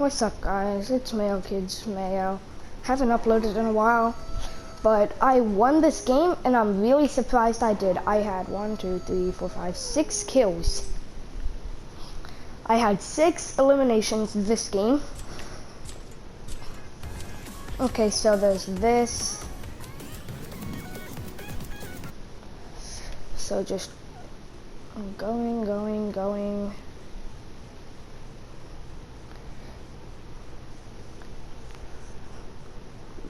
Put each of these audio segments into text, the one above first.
What's up, guys? It's Mayo Kids Mayo. Haven't uploaded in a while, but I won this game and I'm really surprised I did. I had 6 kills. I had 6 eliminations this game. Okay, so there's this. So just going.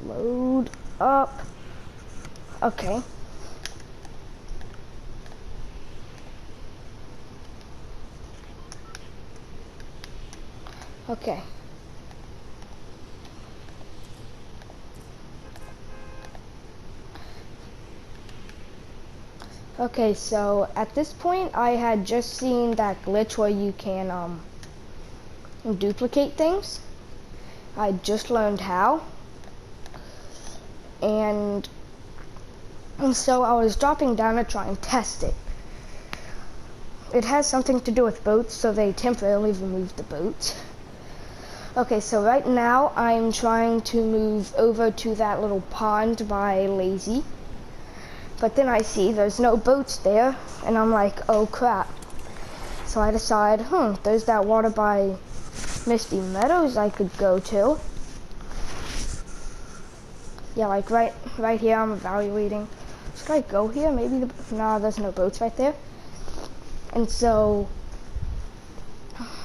Load up. Okay. Okay. Okay, so at this point I had just seen that glitch where you can duplicate things. I just learned how. And so I was dropping down to try and test it. It has something to do with boats, so they temporarily removed the boats. Okay, so right now I'm trying to move over to that little pond by Lazy. But then I see there's no boats there, and I'm like, oh crap. So I decide, there's that water by Misty Meadows I could go to. Yeah, like right here I'm evaluating. Should I go here? Maybe nah, there's no boats right there. And so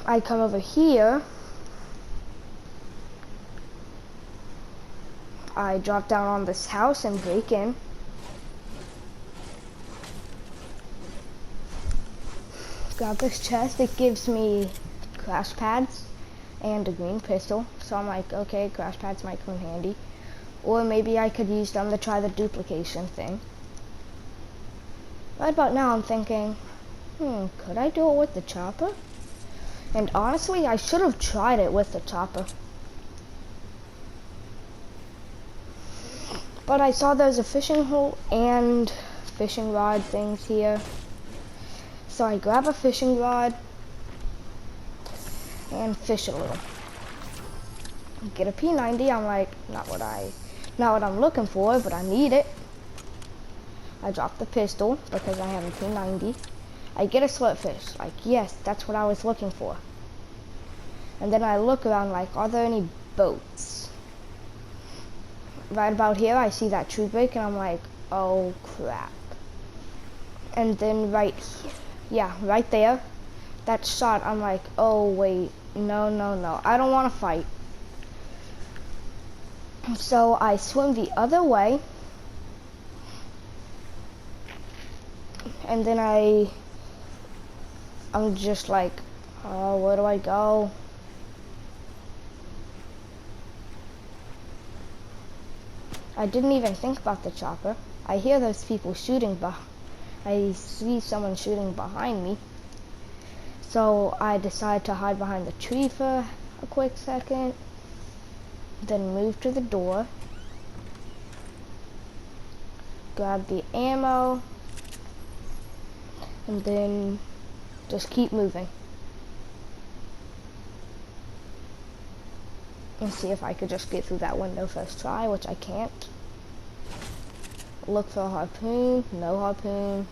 I come over here. I drop down on this house and break in. Grab this chest. It gives me crash pads and a green pistol. So I'm like, okay, crash pads might come in handy. Or maybe I could use them to try the duplication thing. Right about now I'm thinking, could I do it with the chopper? And honestly, I should have tried it with the chopper. But I saw there's a fishing hole and fishing rod things here. So I grab a fishing rod and fish a little. Get a P90, I'm like, not what I'm looking for, but I need it. I drop the pistol because I have a P90. I get a slurpfish, like, yes, that's what I was looking for. And then I look around like, are there any boats? Right about here, I see that tree break and I'm like, oh crap. And then right there, that shot, I'm like, oh wait, no, I don't want to fight. So I swim the other way, and then I'm just like, oh, where do I go? I didn't even think about the chopper. I hear those people shooting I see someone shooting behind me. So I decide to hide behind the tree for a quick second, then move to the door, grab the ammo, and then just keep moving. And see if I could just get through that window first try, which I can't. Look for a harpoon, no harpoon.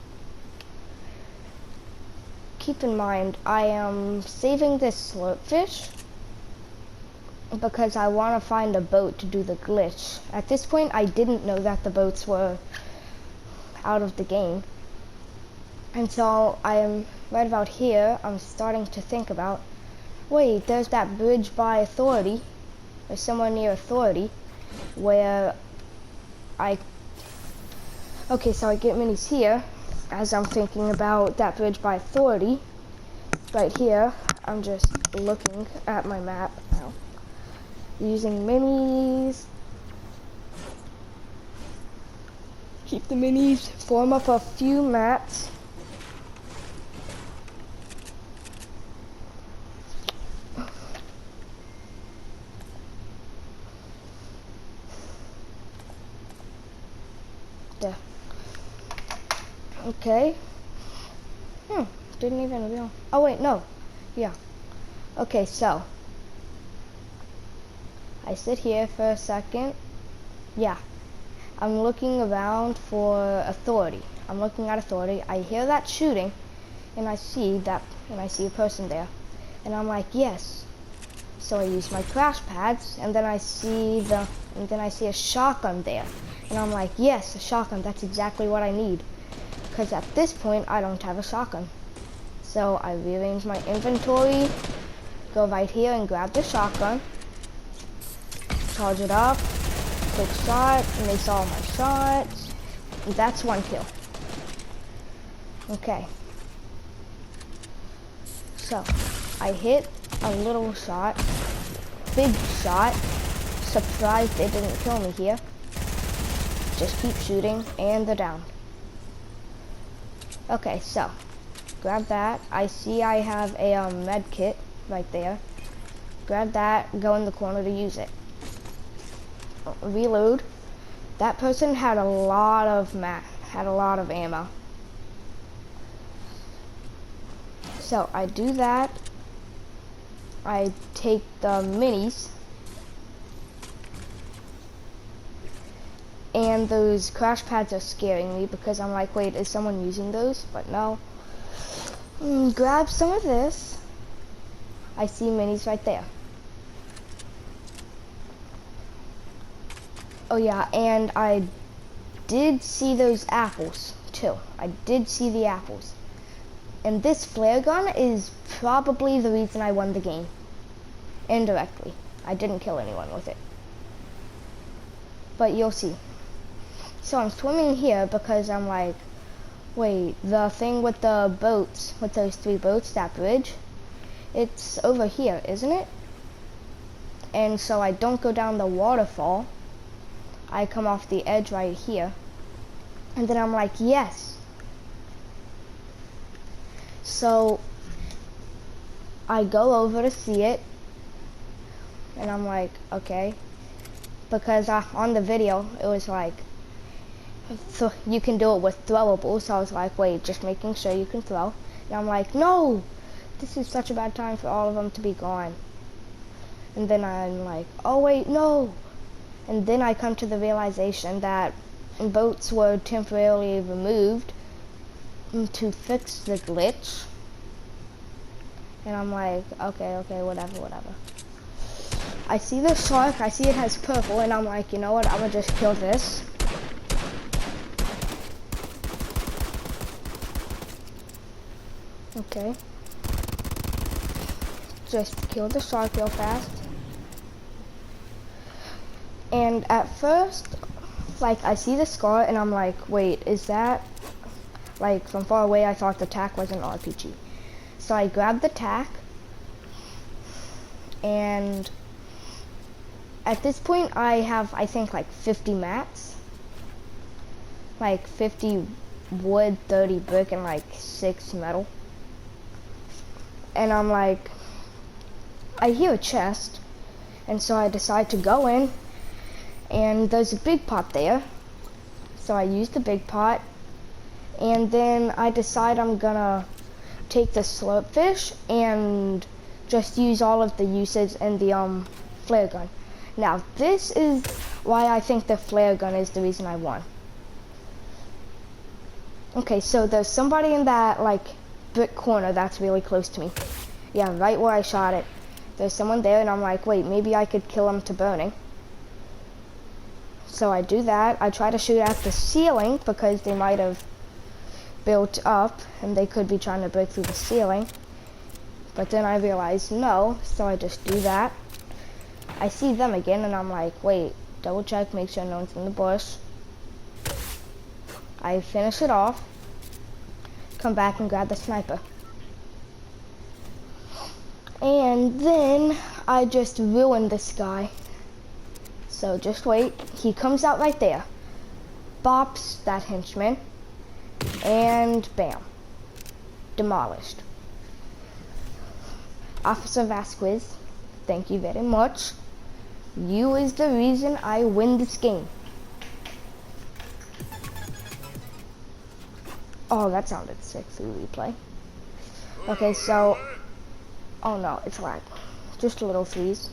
Keep in mind, I am saving this slurpfish because I want to find a boat to do the glitch. At this point, I didn't know that the boats were out of the game. And so I am right about here, I'm starting to think about, wait, there's that bridge by Authority, or somewhere near Authority, where okay, so I get minis here, as I'm thinking about that bridge by Authority. Right here, I'm just looking at my map now. Using minis. Keep the minis, form up a few mats. There. Okay. Didn't even real. Oh wait, no. Yeah. Okay, so I sit here for a second. Yeah, I'm looking around for authority. I'm looking at authority. I hear that shooting, and I see a person there, and I'm like, yes. So I use my crash pads, and then I see a shotgun there, and I'm like, yes, a shotgun. That's exactly what I need, because at this point I don't have a shotgun. So I rearrange my inventory, go right here and grab the shotgun, charge it up, quick shot, makes all my shots. That's one kill. Okay. So I hit a little shot, big shot. Surprised they didn't kill me here. Just keep shooting and they're down. Okay, so grab that. I see I have a med kit right there. Grab that, go in the corner to use it. Reload. That person had a lot of ammo. So I do that. I take the minis, and those crash pads are scaring me because I'm like, wait, is someone using those? But no. Grab some of this. I see minis right there. Oh yeah, and I did see those apples too. I did see the apples. And this flare gun is probably the reason I won the game. Indirectly. I didn't kill anyone with it. But you'll see. So I'm swimming here because I'm like, wait, the thing with the boats, with those 3 boats, that bridge, it's over here, isn't it? And so I don't go down the waterfall. I come off the edge right here. And then I'm like, yes. So I go over to see it. And I'm like, okay. Because on the video, it was like, you can do it with throwables. So I was like, wait, just making sure you can throw. And I'm like, no, this is such a bad time for all of them to be gone. And then I'm like, oh wait, no. And then I come to the realization that boats were temporarily removed to fix the glitch. And I'm like, okay, whatever. I see the shark, I see it has purple, and I'm like, you know what, I'm gonna just kill this. Okay. Just kill the shark real fast. And at first, like, I see the scar, and I'm like, wait, is that, like, from far away, I thought the tack was an RPG. So I grabbed the tack, and at this point, I have, I think, like 50 mats. Like 50 wood, 30 brick, and like 6 metal. And I'm like, I hear a chest, and so I decide to go in, and there's a big pot there. So I use the big pot, and then I decide I'm gonna take the slurp fish and just use all of the uses in the flare gun. Now this is why I think the flare gun is the reason I won. Okay, so there's somebody in that like brick corner that's really close to me. Yeah, right where I shot it. There's someone there, and I'm like, wait, maybe I could kill him to burning. So I do that. I try to shoot at the ceiling because they might have built up and they could be trying to break through the ceiling. But then I realize no, so I just do that. I see them again, and I'm like, wait, double check, make sure no one's in the bush. I finish it off, come back and grab the sniper. And then I just ruined this guy. So just wait, he comes out right there, bops that henchman, and bam, demolished. Officer Vasquez, thank you very much. You is the reason I win this game. Oh, that sounded sick through replay. Okay, so, oh no, it's lag. Just a little freeze.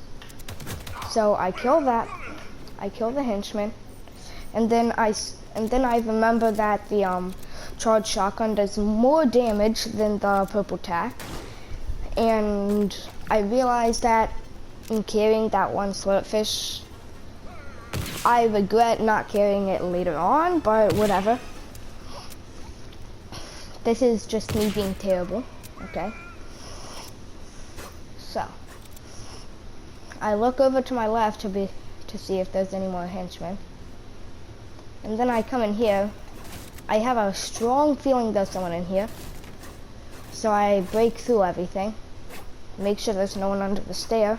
So I kill that. I kill the henchman, and then I remember that the charged shotgun does more damage than the purple tack, and I realized that in carrying that one slurpfish, I regret not carrying it later on, but whatever. This is just me being terrible, okay? So I look over to my left to see if there's any more henchmen. And then I come in here. I have a strong feeling there's someone in here. So I break through everything. Make sure there's no one under the stair.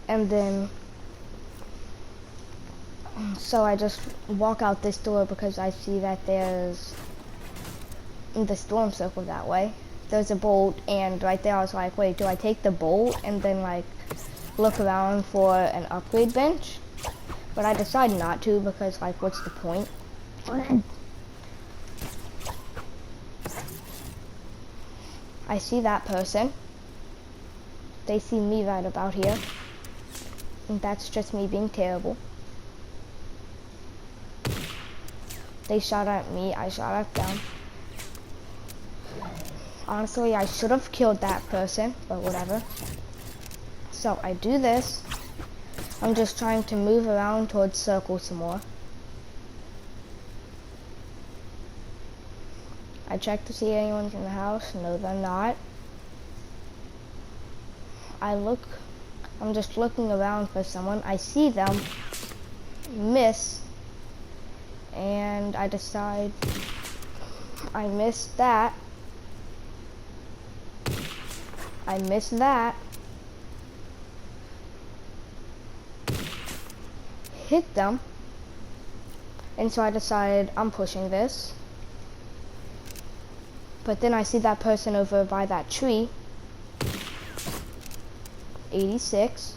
And then, so I just walk out this door because I see that there's the storm circle that way. There's a bolt, and right there I was like, wait, do I take the bolt and then like look around for an upgrade bench? But I decided not to because like, what's the point? I see that person. They see me right about here. And that's just me being terrible. They shot at me, I shot at them. Honestly, I should have killed that person, but whatever. So I do this. I'm just trying to move around towards circle some more. I check to see anyone's in the house. No, they're not. I'm just looking around for someone. I see them, miss, and I decide I missed that. I missed that. Hit them. And so I decided I'm pushing this. But then I see that person over by that tree. 86.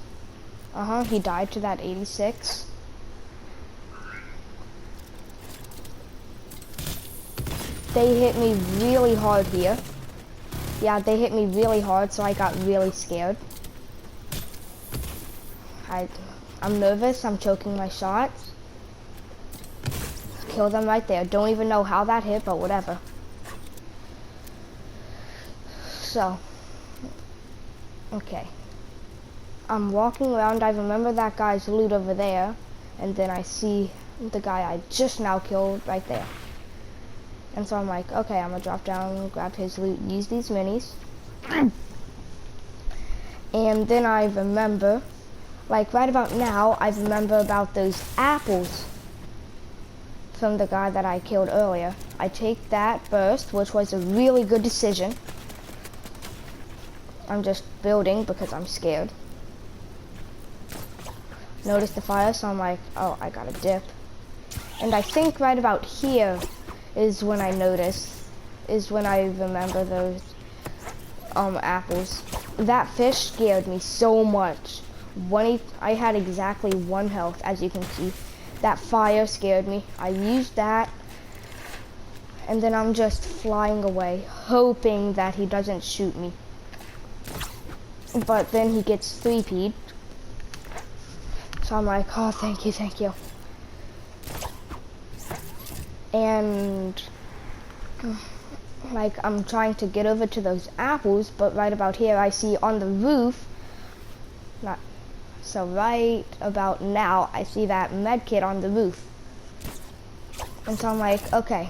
He died to that 86. They hit me really hard here. Yeah, they hit me really hard, so I got really scared. I'm nervous, I'm choking my shots. Kill them right there. Don't even know how that hit, but whatever. So, okay. I'm walking around, I remember that guy's loot over there, and then I see the guy I just now killed right there. And so I'm like, okay, I'm gonna drop down, grab his loot, use these minis. And then I remember, like right about now, I remember about those apples from the guy that I killed earlier. I take that first, which was a really good decision. I'm just building because I'm scared. Notice the fire, so I'm like, oh, I gotta dip. And I think right about here is when I remember those apples. That fish scared me so much. I had exactly 1 health, as you can see. That fire scared me. I used that, and then I'm just flying away, hoping that he doesn't shoot me. But then he gets 3P'd. So I'm like, oh, thank you. And like I'm trying to get over to those apples, but right about here I see on the roof, so right about now I see that medkit on the roof. And so I'm like, okay,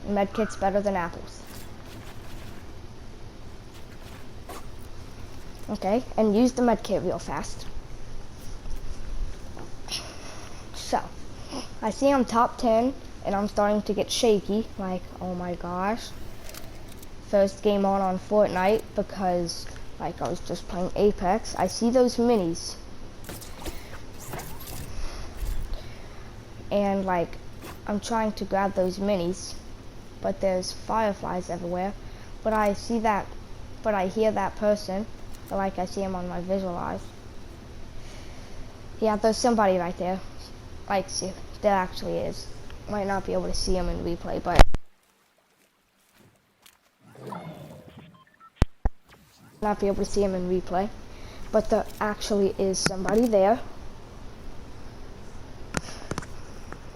medkit's better than apples. Okay, and use the medkit real fast. So, I see I'm top 10, and I'm starting to get shaky, like, oh my gosh. First game on Fortnite, because, like, I was just playing Apex. I see those minis. And, like, I'm trying to grab those minis, but there's fireflies everywhere. But I hear that person, like I see him on my visualize. Yeah, there's somebody right there. Like, see, there actually is. Might not be able to see him in replay, but not be able to see him in replay. but there actually is somebody there.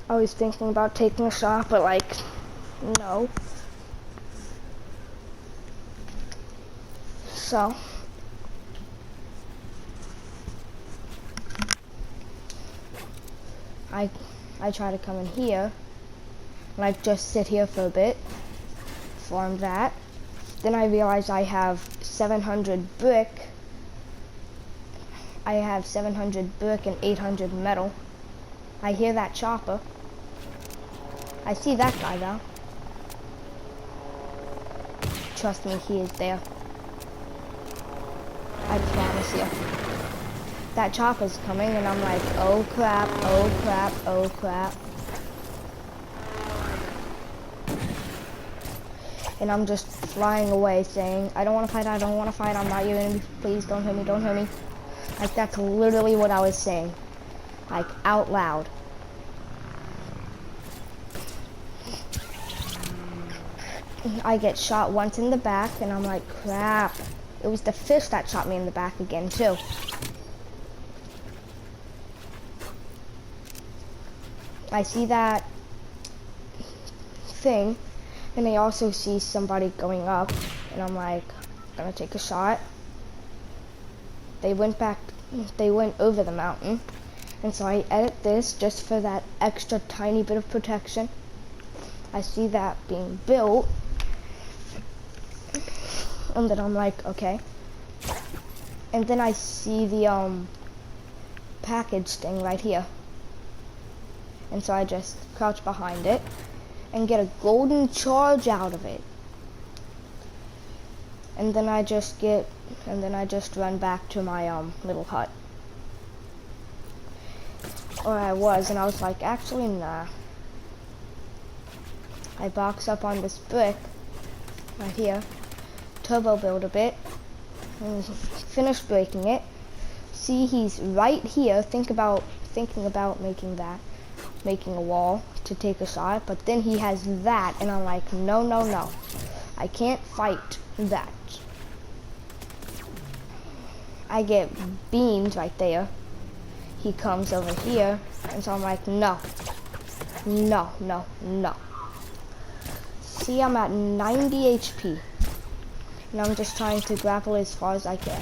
I was thinking about taking a shot, but like, no. So, I try to come in here, like just sit here for a bit, farm that. Then I realize I have 700 brick. I have 700 brick and 800 metal. I hear that chopper. I see that guy though. Trust me, he is there. I promise you. That chopper's coming and I'm like, oh crap, oh crap, oh crap. And I'm just flying away saying, I don't want to fight, I don't want to fight, I'm not your enemy, please don't hurt me, don't hurt me. Like, that's literally what I was saying. Like, out loud. I get shot once in the back, and I'm like, crap. It was the fish that shot me in the back again, too. I see that thing, and I also see somebody going up, and I'm like, gonna take a shot. They went over the mountain, and so I edit this just for that extra tiny bit of protection. I see that being built, and then I'm like, okay. And then I see the package thing right here. And so I just crouch behind it and get a golden charge out of it. And then I just run back to my little hut. Or I was, and I was like, actually nah. I box up on this brick right here, turbo build a bit, and finish breaking it. See, he's right here, thinking about making a wall to take a shot, but then he has that, and I'm like, no, no, no. I can't fight that. I get beamed right there. He comes over here, and so I'm like, no. No, no, no. See, I'm at 90 HP. And I'm just trying to grapple as far as I can.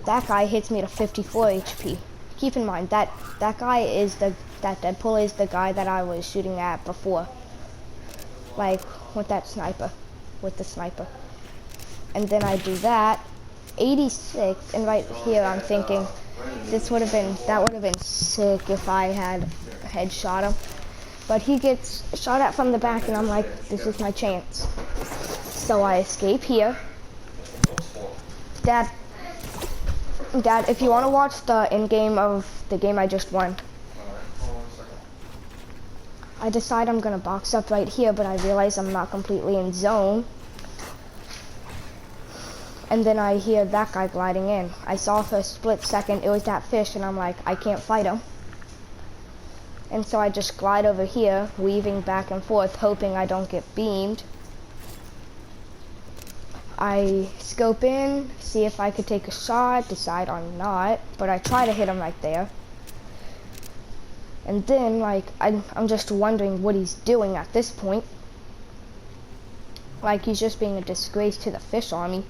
That guy hits me to 54 HP. Keep in mind, that guy is that Deadpool is the guy that I was shooting at before. Like, with the sniper. And then I do that, 86, and right here I'm thinking, that would have been sick if I had headshot him. But he gets shot at from the back, and I'm like, this is my chance. So I escape here. Dad, if you want to watch the end game of the game I just won, I decide I'm gonna box up right here, but I realize I'm not completely in zone. And then I hear that guy gliding in. I saw for a split second it was that fish, and I'm like, I can't fight him. And so I just glide over here, weaving back and forth, hoping I don't get beamed. I scope in, see if I could take a shot, decide on not, but I try to hit him right there. And then, like, I'm just wondering what he's doing at this point. Like, he's just being a disgrace to the fish army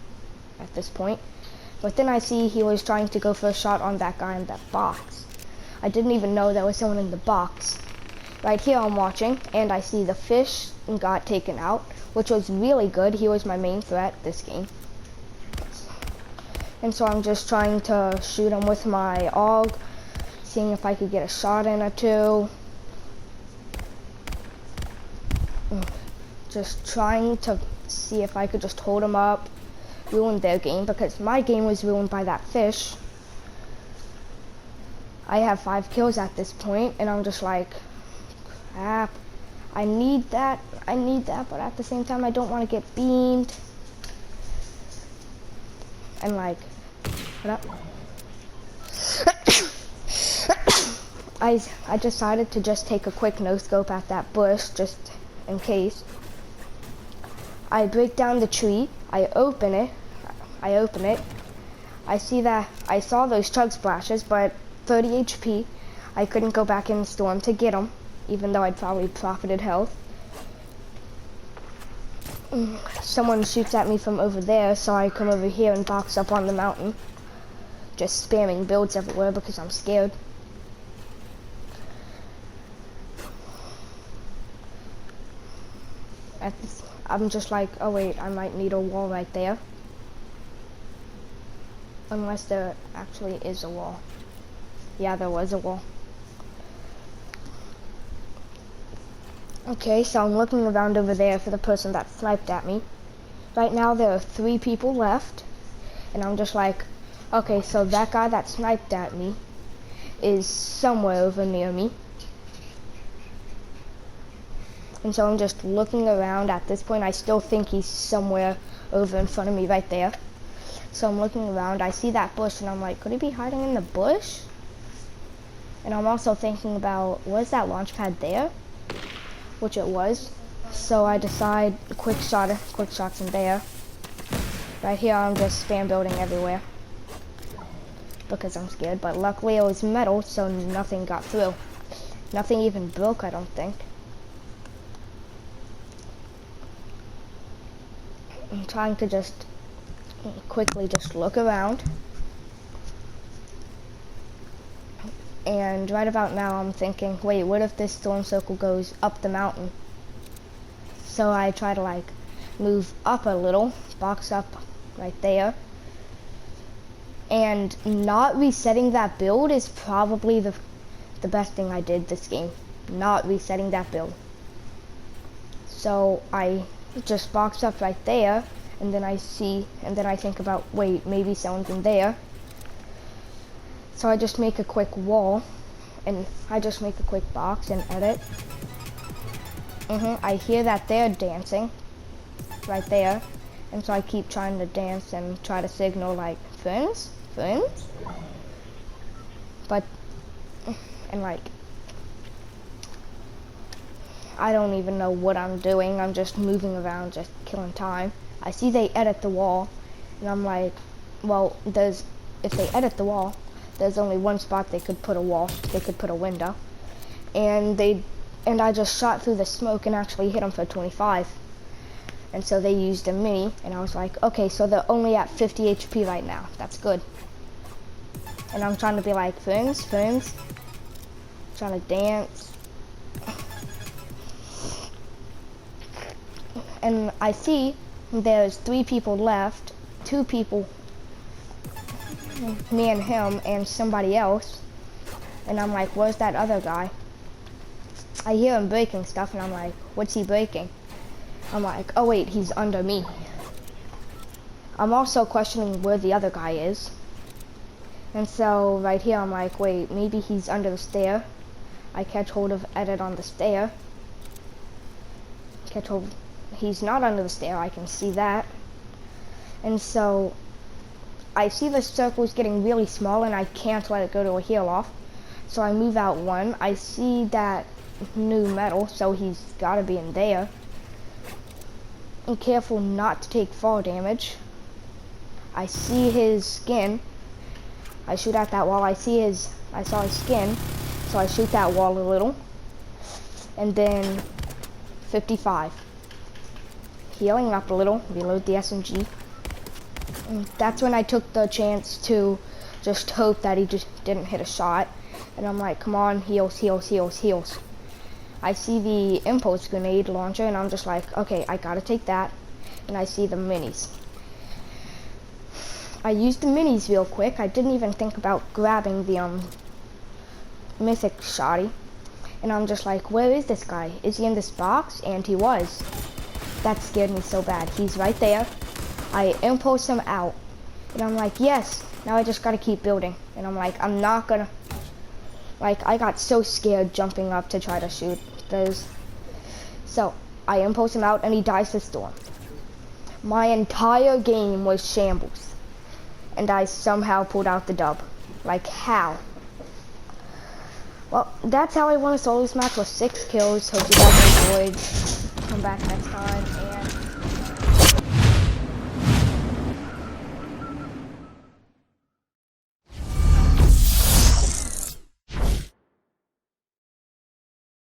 at this point. But then I see he was trying to go for a shot on that guy in that box. I didn't even know there was someone in the box. Right here I'm watching, and I see the fish got taken out, which was really good. He was my main threat this game. And so I'm just trying to shoot him with my AUG, seeing if I could get a shot in or two. Just trying to see if I could just hold him up, ruin their game, because my game was ruined by that fish. I have 5 kills at this point, and I'm just like, crap. I need that, but at the same time, I don't want to get beamed. And like, what up? I decided to just take a quick no-scope at that bush, just in case. I break down the tree, I open it, I saw those chug splashes, but 30 HP. I couldn't go back in the storm to get them, even though I'd probably profited health. Someone shoots at me from over there, so I come over here and box up on the mountain. Just spamming builds everywhere because I'm scared. I'm just like, oh wait, I might need a wall right there. Unless there actually is a wall. Yeah, there was a wall. Okay, so I'm looking around over there for the person that sniped at me. Right now there are 3 people left. And I'm just like, okay, so that guy that sniped at me is somewhere over near me. And so I'm just looking around. At this point, I still think he's somewhere over in front of me right there. So I'm looking around. I see that bush, and I'm like, could he be hiding in the bush? And I'm also thinking about, was that launch pad there? Which it was. So I decide quick shots in there. Right here, I'm just spam building everywhere because I'm scared. But luckily, it was metal, so nothing got through. Nothing even broke, I don't think. I'm trying to just quickly just look around. And right about now I'm thinking, wait, what if this storm circle goes up the mountain? So I try to like move up a little, box up right there. And not resetting that build is probably the best thing I did this game. Not resetting that build. So I just box up right there, and then I think about, wait, maybe someone's in there. So I just make a quick wall, and I just make a quick box and edit. I hear that they're dancing right there, and so I keep trying to dance and try to signal like, friends? But, and like, I don't even know what I'm doing. I'm just moving around, just killing time. I see they edit the wall, and I'm like, well, if they edit the wall, there's only one spot they could put a wall. They could put a window, and I just shot through the smoke and actually hit them for 25. And so they used a mini, and I was like, okay, so they're only at 50 HP right now. That's good. And I'm trying to be like, friends, trying to dance. And I see there's 3 people left, 2 people, me and him and somebody else. And I'm like, where's that other guy? I hear him breaking stuff, and I'm like, what's he breaking? I'm like, oh wait, he's under me. I'm also questioning where the other guy is. And so right here, I'm like, wait, maybe he's under the stair. I catch hold of edit on the stair. He's not under the stair, I can see that. And so I see the circle's getting really small, and I can't let it go to a heal off. So I move out 1. I see that new metal, so he's gotta be in there. Be careful not to take fall damage. I see his skin. I shoot at that wall. I saw his skin, so I shoot that wall a little. And then 55. Healing up a little, reload the SMG. And that's when I took the chance to just hope that he just didn't hit a shot. And I'm like, come on, heals. I see the impulse grenade launcher, and I'm just like, okay, I gotta take that. And I see the minis. I used the minis real quick. I didn't even think about grabbing the mythic shotty. And I'm just like, where is this guy? Is he in this box? And he was. That scared me so bad. He's right there. I impulse him out. And I'm like, yes. Now I just gotta keep building. And I'm like, I'm not gonna... Like, I got so scared jumping up to try to shoot those. So, I impulse him out, and he dies to storm. My entire game was shambles. And I somehow pulled out the dub. Like, how? Well, that's how I won a solo match with 6 kills. Hope you guys enjoyed. Come back next time, and